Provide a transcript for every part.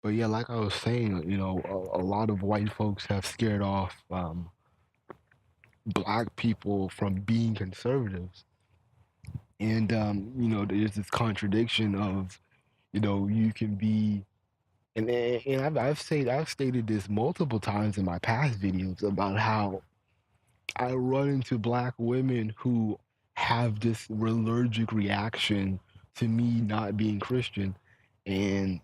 But yeah, like I was saying, a lot of white folks have scared off black people from being conservatives. And there's this contradiction of, you can be, and I've stated this multiple times in my past videos about how I run into black women who have this allergic reaction to me not being Christian, and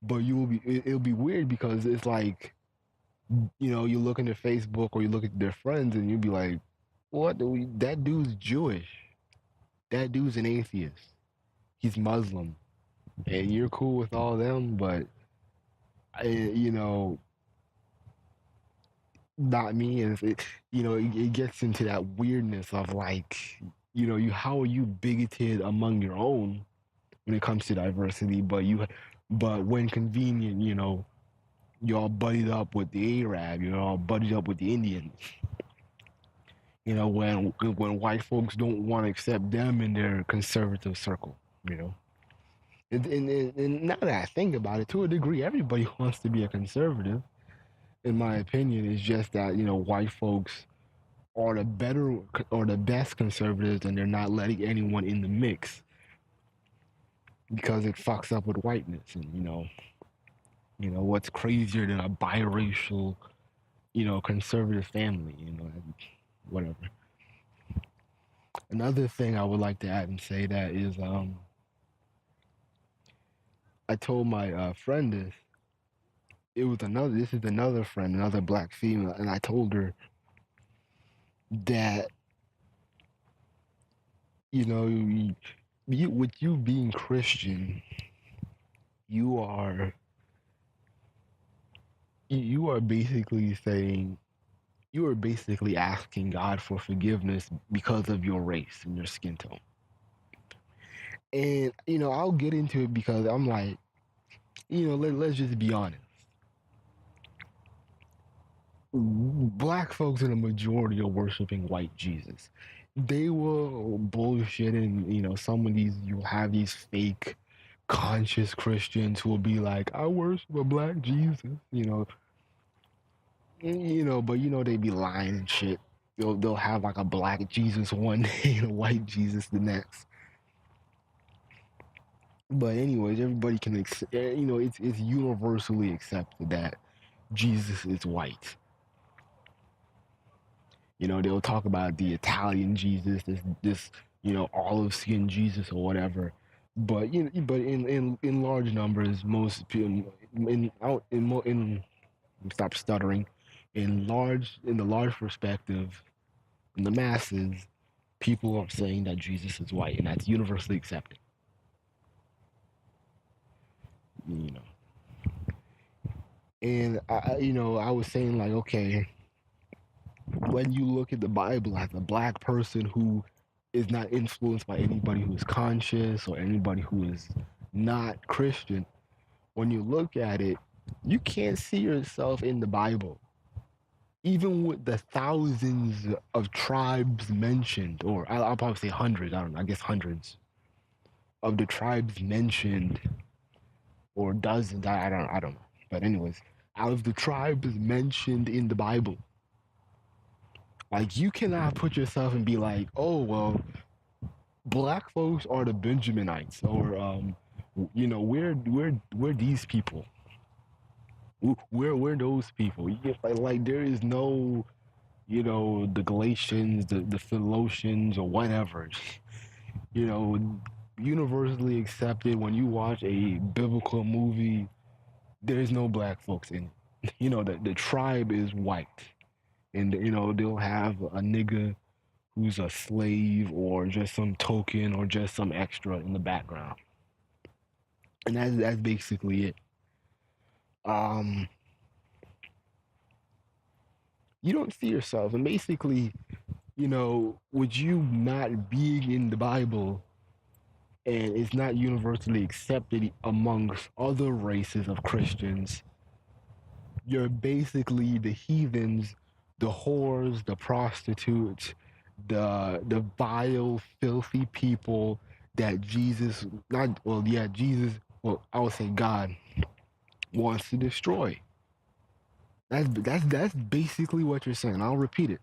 but it'll be weird because it's like, you look into Facebook or you look at their friends and you'll be like, what? That dude's Jewish. That dude's an atheist. He's Muslim, and you're cool with all them, but you know, not me. And it gets into that weirdness of like, how are you bigoted among your own when it comes to diversity, but when convenient, you're all buddied up with the Arab, you're all buddied up with the Indians. When white folks don't want to accept them in their conservative circle, you know. And now that I think about it, to a degree, everybody wants to be a conservative. In my opinion, it's just that white folks are the better or the best conservatives, and they're not letting anyone in the mix because it fucks up with whiteness. And what's crazier than a biracial, conservative family? Whatever. Another thing I would like to add and say that is, I told my friend this. This is another friend, another black female, and I told her that with you being Christian, you are basically saying, you are basically asking God for forgiveness because of your race and your skin tone. And I'll get into it because I'm like, let's just be honest. Black folks in the majority are worshiping white Jesus. They will bullshit, and some of these, you'll have these fake conscious Christians who will be like, I worship a black Jesus, but they be lying and shit. They'll have like a black Jesus one day and a white Jesus the next. But anyways, everybody can it's universally accepted that Jesus is white. They'll talk about the Italian Jesus, this olive skin Jesus or whatever. But but in large numbers, most people in stop stuttering. In the large perspective, in the masses, people are saying that Jesus is white, and that's universally accepted. You know, and I was saying like, okay, when you look at the Bible as a black person who is not influenced by anybody who is conscious or anybody who is not Christian, when you look at it, you can't see yourself in the Bible. Even with the thousands of tribes mentioned, or I'll probably say hundreds, I don't know, I guess hundreds of the tribes mentioned, or dozens, I don't know. But anyways, out of the tribes mentioned in the Bible, like you cannot put yourself and be like, oh well, black folks are the Benjaminites, or we're these people. We're those people. Like there is no, the Galatians, the Philosians, or whatever. You know, universally accepted. When you watch a biblical movie, there's no black folks in it. The tribe is white, and they'll have a nigga who's a slave or just some token or just some extra in the background, and that's basically it. Um, you don't see yourself, and basically, with you not being in the Bible and it's not universally accepted amongst other races of Christians, you're basically the heathens, the whores, the prostitutes, the vile, filthy people that Jesus, not well, yeah, Jesus, well, I would say God. wants to destroy. That's basically what you're saying. I'll repeat it.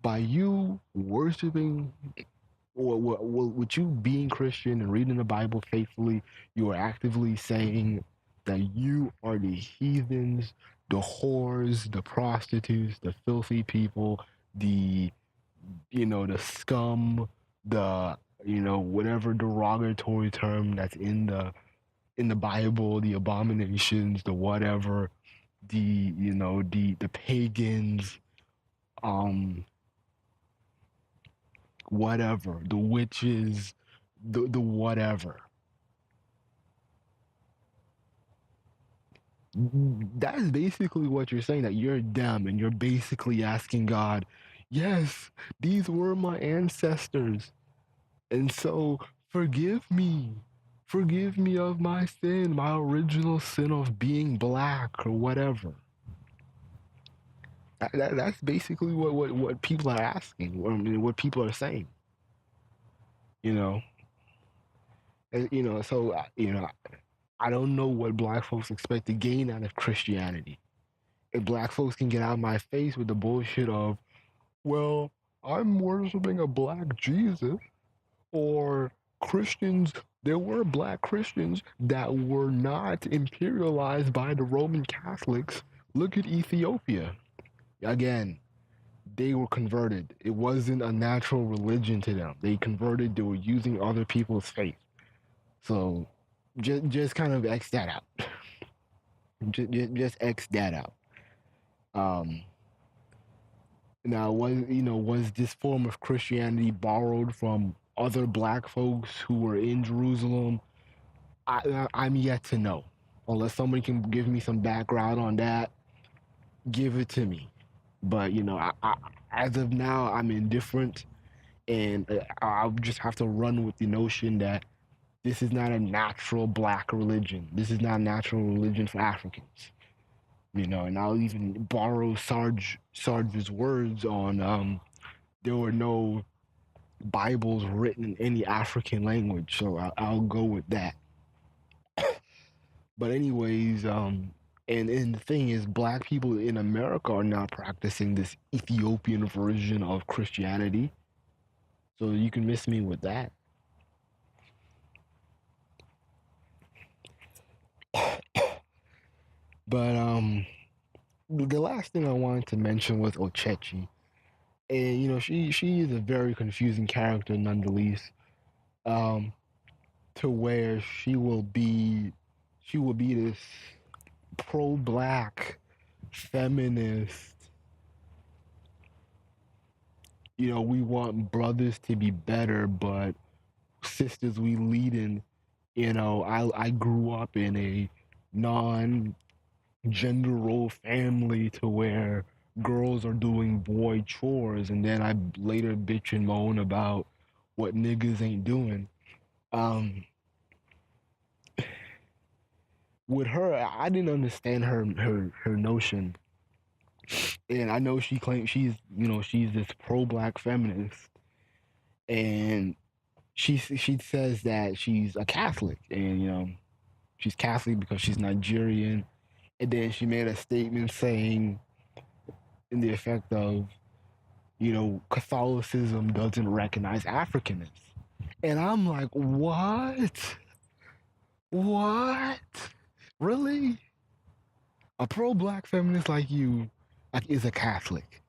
By you worshiping, or with you being Christian and reading the Bible faithfully, you are actively saying that you are the heathens, the whores, the prostitutes, the filthy people, the the scum, the whatever derogatory term that's in the Bible, the abominations, the whatever, the pagans, um, whatever, the witches, the whatever. That is basically what you're saying, that you're them, and you're basically asking God, yes, these were my ancestors, and so forgive me. Forgive me of my sin, my original sin of being black or whatever. That's basically what people are asking, I mean, what people are saying. You know, so I don't know what black folks expect to gain out of Christianity. If black folks can get out of my face with the bullshit of, well, I'm worshiping a black Jesus, or Christians, there were black Christians that were not imperialized by the Roman Catholics. Look at Ethiopia. Again, they were converted. It wasn't a natural religion to them. They converted, they were using other people's faith. So just kind of X that out. just X that out. Um, Now, was this form of Christianity borrowed from other black folks who were in Jerusalem? I'm yet to know. Unless somebody can give me some background on that, give it to me. But as of now, I'm indifferent, and I'll just have to run with the notion that this is not a natural black religion. This is not a natural religion for Africans. And I'll even borrow Sarge's words on there were no Bibles written in any African language, so I'll go with that. But anyways, and the thing is, black people in America are now practicing this Ethiopian version of Christianity, so you can miss me with that. But the last thing I wanted to mention was Ochechi, and she is a very confusing character nonetheless. Um, to where she will be this pro-black feminist. We want brothers to be better, but sisters we lead in. I grew up in a non-gender role family to where girls are doing boy chores, and then I later bitch and moan about what niggas ain't doing. Um, with her, I didn't understand her notion, and I know she claims she's this pro-black feminist, and she says that she's a Catholic, and she's Catholic because she's Nigerian, and then she made a statement saying, in the effect of, Catholicism doesn't recognize Africanness, and I'm like, what? What? Really? A pro-black feminist like you, like, is a Catholic,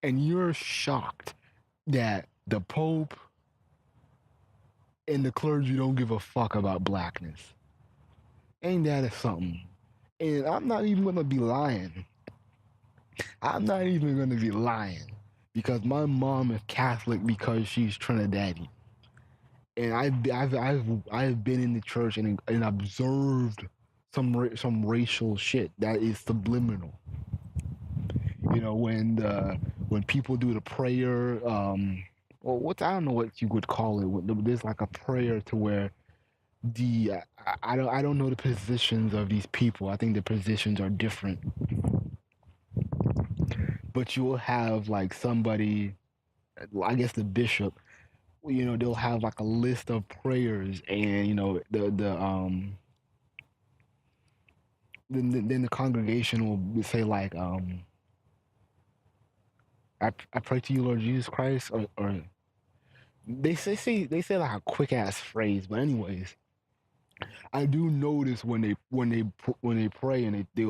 and you're shocked that the Pope and the clergy don't give a fuck about blackness. Ain't that something? And I'm not even gonna be lying. I'm not even gonna be lying, because my mom is Catholic because she's Trinidadian, and I've been in the church and observed some racial shit that is subliminal. When people do the prayer, well, I don't know what you would call it. There's like a prayer to where I don't know the positions of these people. I think the positions are different, but you will have like somebody, I guess the bishop. They'll have like a list of prayers, and the then the congregation will say like, I pray to you, Lord Jesus Christ, or they say like a quick ass phrase, but anyways, I do notice when they pray and they'll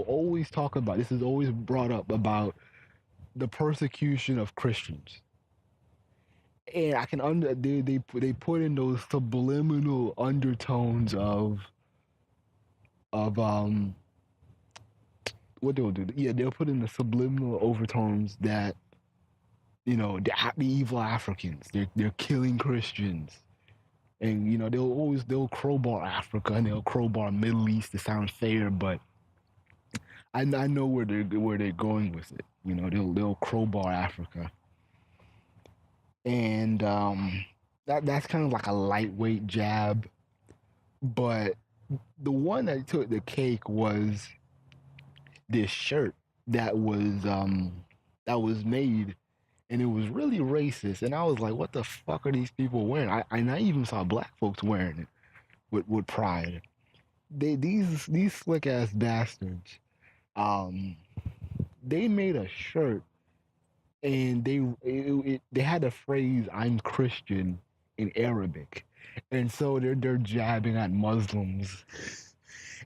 always talk about, this is always brought up about the persecution of Christians, and I can they put in those subliminal undertones of what they'll do, yeah, they'll put in the subliminal overtones that, the evil Africans, they're killing Christians. And they'll crowbar Africa and they'll crowbar Middle East to sound fair, but I know where they're going with it. They'll crowbar Africa, and that's kind of like a lightweight jab. But the one that took the cake was this shirt that was made, and it was really racist. And I was like, what the fuck are these people wearing? I even saw black folks wearing it with pride. These slick ass bastards, um, they made a shirt, and they had the phrase "I'm Christian" in Arabic, and so they're jabbing at Muslims.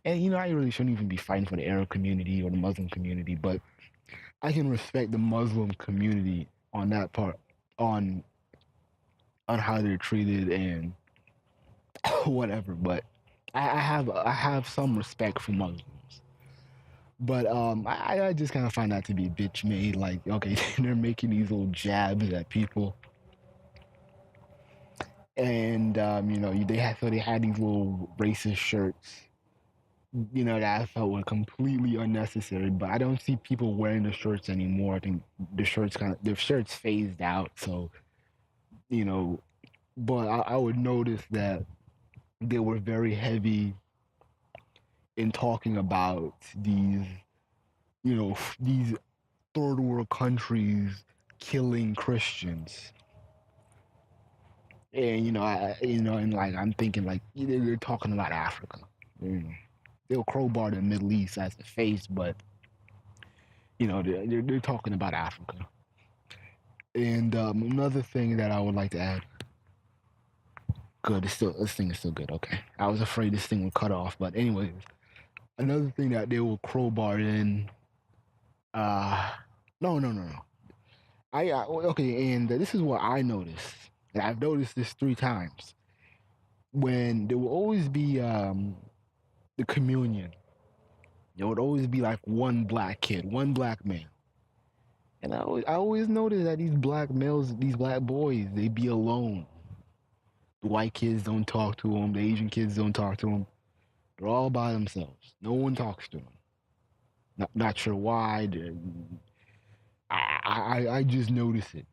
And I really shouldn't even be fighting for the Arab community or the Muslim community, but I can respect the Muslim community on that part, on how they're treated and whatever. But I have some respect for Muslims. But I just kind of find that to be bitch made. Like, okay, they're making these little jabs at people, and they had these little racist shirts, that I felt were completely unnecessary. But I don't see people wearing the shirts anymore. I think the shirts phased out. So, you know, but I would notice that they were very heavy in talking about these third world countries killing Christians. And and like I'm thinking like they're talking about Africa. They'll crowbar the Middle East as the face, but they're talking about Africa. And another thing that I would like to add. Good, this thing is still good. Okay, I was afraid this thing would cut off, but anyways, another thing that they will crowbar in. Uh, no, no, no, no. Okay, and this is what I noticed. And I've noticed this 3 times. When there will always be the communion, there would always be like one black kid, one black man. And I always notice that these black males, these black boys, they be alone. The white kids don't talk to them. The Asian kids don't talk to them. They're all by themselves. No one talks to them. Not sure why. I just notice it.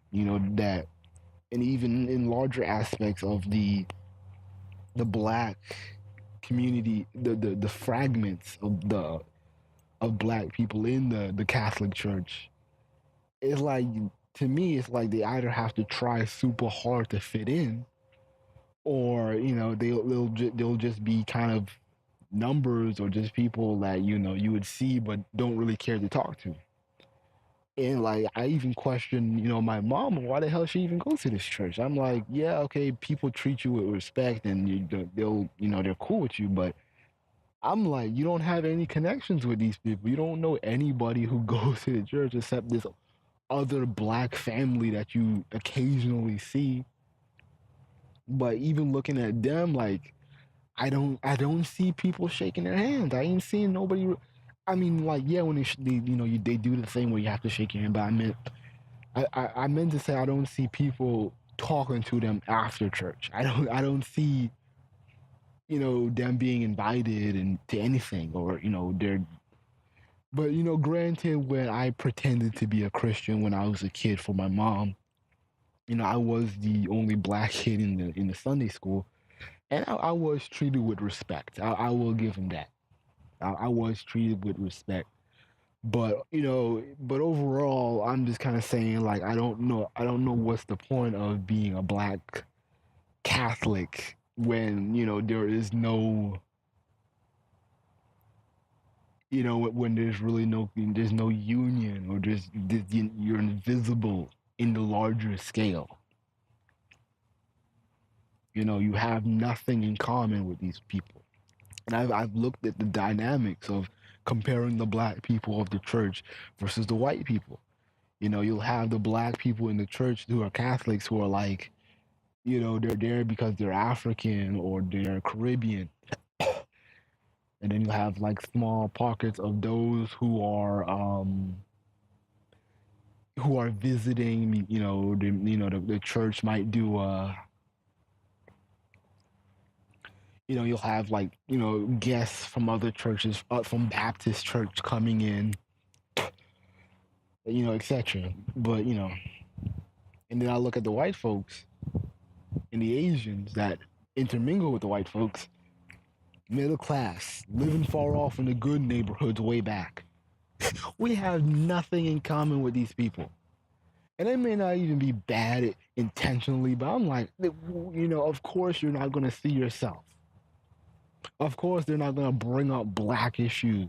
That, and even in larger aspects of the black community, the fragments of black people in the Catholic Church, it's like, to me, it's like they either have to try super hard to fit in, or they'll just be kind of numbers, or just people that you would see but don't really care to talk to. And like I even question, my mom, why the hell she even goes to this church. I'm like, yeah, okay, people treat you with respect, and they're cool with you, but I'm like, you don't have any connections with these people. You don't know anybody who goes to the church except this other black family that you occasionally see. But even looking at them, like, I don't see people shaking their hands. I ain't seeing nobody. I mean, like, yeah, when they do the thing where you have to shake your hand. But I meant to say, I don't see people talking to them after church. I don't see them being invited and to anything, or they're. But granted, when I pretended to be a Christian when I was a kid for my mom, I was the only black kid in the Sunday school, and I was treated with respect. I will give him that. I was treated with respect. But but overall, I'm just kind of saying, like, I don't know what's the point of being a black Catholic when there is no You know, when there's no union, or you're invisible in the larger scale. You know, you have nothing in common with these people. And I've looked at the dynamics of comparing the black people of the church versus the white people. You know, you'll have the black people in the church who are Catholics who are like, you know, they're there because they're African or they're Caribbean. And then you have like small pockets of those who are visiting. You know, the church might do you know, you'll have like, you know, guests from other churches, from Baptist church coming in, you know, etc. But you know, and then I look at the white folks and the Asians that intermingle with the white folks, middle class, living far off in the good neighborhoods way back. We have nothing in common with these people. And it may not even be bad intentionally, but I'm like, you know, of course you're not going to see yourself. Of course they're not going to bring up black issues.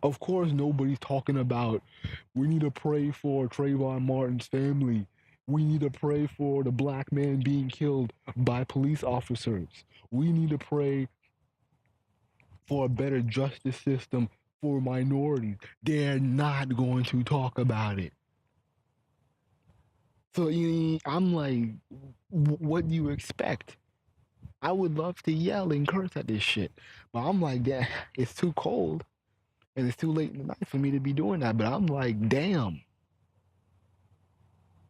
Of course nobody's talking about, we need to pray for Trayvon Martin's family. We need to pray for the black man being killed by police officers. We need to pray for a better justice system for minorities. They're not going to talk about it. So I'm like, what do you expect? I would love to yell and curse at this shit, but I'm like, yeah, it's too cold and it's too late in the night for me to be doing that. But I'm like, damn.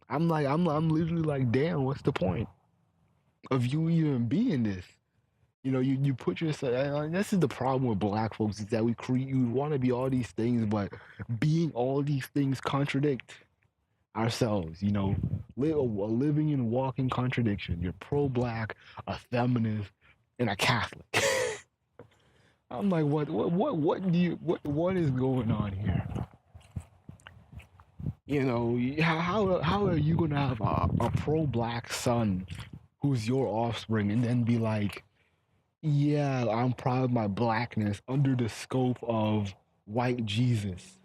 I'm literally like, damn. What's the point of you even being this? You know, you put yourself. This is the problem with black folks, is that you want to be all these things, but being all these things contradict ourselves. You know, a living and walking contradiction. You're pro-black, a feminist, and a Catholic. I'm like, what is going on here? You know, how are you gonna have a pro-black son who's your offspring and then be like, yeah, I'm proud of my blackness under the scope of white Jesus?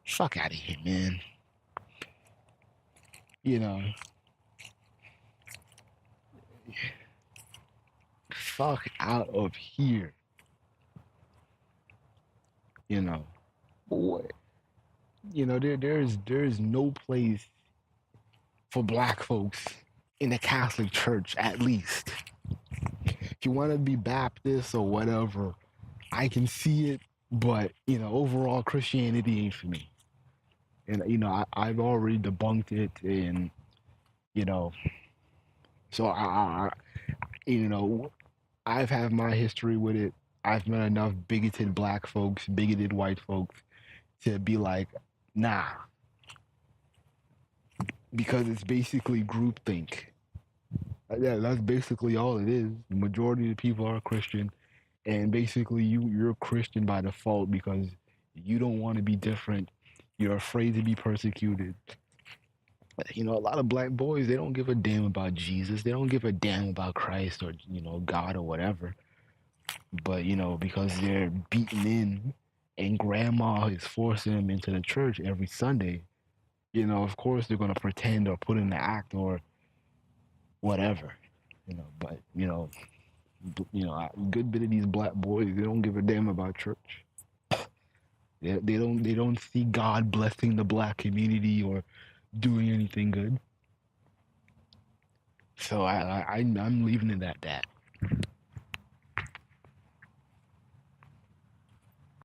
Fuck out of here, man. You know, fuck out of here. You know, what? You know, there's no place for black folks in the Catholic Church, at least. If you want to be Baptist or whatever, I can see it, but you know, overall Christianity ain't for me. And you know, I've already debunked it, and you know, so you know, I've had my history with it. I've met enough bigoted black folks, bigoted white folks, to be like, nah, because it's basically groupthink. Yeah, that's basically all it is. The majority of the people are Christian, and basically you're Christian by default because you don't want to be different. You're afraid to be persecuted. You know, a lot of black boys, they don't give a damn about Jesus. They don't give a damn about Christ or, you know, God or whatever. But, you know, because they're beaten in and grandma is forcing them into the church every Sunday, you know, of course they're going to pretend or put in the act or whatever, you know. But, a good bit of these black boys, they don't give a damn about church. They don't see God blessing the black community or doing anything good. So I'm leaving it at that.